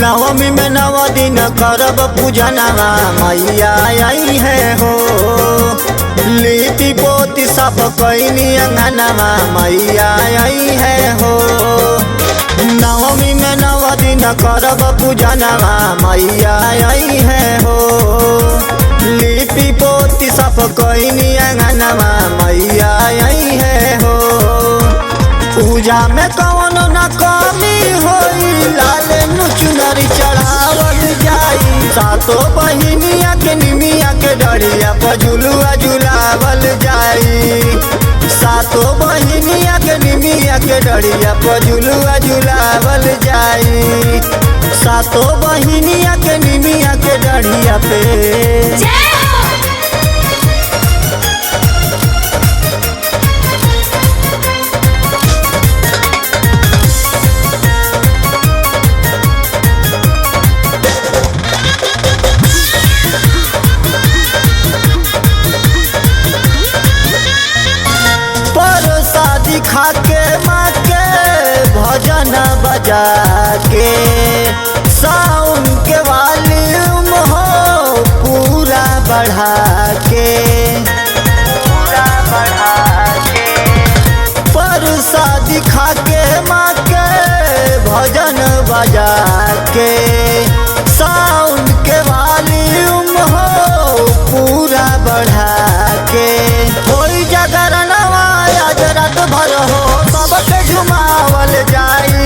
नवमी में 9 दिन करब पूजनवा मैया आई है हो। लिपि पोती सब कैनी अंगनवा मैया आई है हो। नवमी में 9 दिन करब पूजनवा मैया आई है हो। लिपि पोती सब कैनी अंगनवा मैया आई है हो। पूजा में कौन न कमी होई, लाल चुनरी चढ़ावल जाई। सातों बहिनिया के निमिया के डरिया पर झुलुआ झुलावल जाई। सातों बहिनिया के निमिया के डरिया पर झुलुआ झुलावल जाई। सातों बहिनिया के निमिया के डरिया पे खा के माँ के भजन बजा के साउंड के वॉल्यूम हो पूरा बढ़ा के प्रसादी खा के माँ के भजन बजा के साउंड के वॉल्यूम हो पूरा बढ़ा के। कोई जागरणवा आज रात भर हो सबके झुमावल जाई।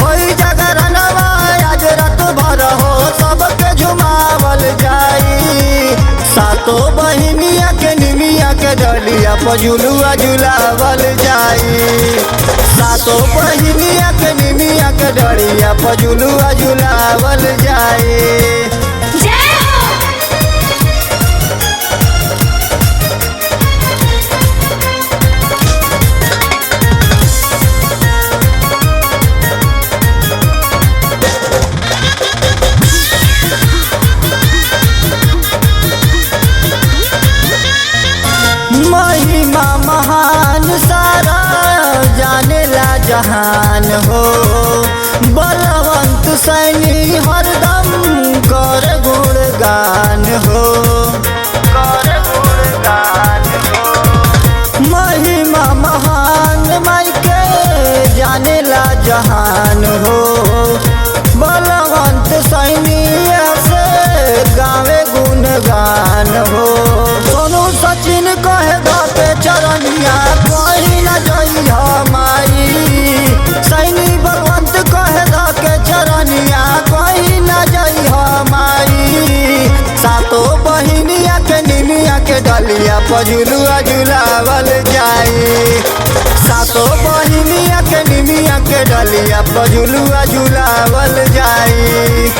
कोई जागरणवा आज रात भर हो सबके झुमावल जाई। सातों बहिनिया के निमिया के डलिया पर झुलुआ झुलावल जाई। सातों बहिनिया के निमिया के डलिया पर झुलुआ झुलावल जाई। महिमा महान सारा जानेला जहान हो। बलवंत सैनी हरदम कर गुणगान हो। महिमा महान माई के जानेला जहान हो। बलवंत सैनी से गावे गुणगान हो। सोनू सचिन कहे पे चरनिया कोई न जइहा माई। सैनी बलवंत कहे के चरनिया कोई न जइहा माई। सातों बहिनिया के निमिया के डलिया पर झुलुआ झुलावल जाई। सातों बहिनिया के निमिया के डलिया पर झुलुआ झुलावल जाई।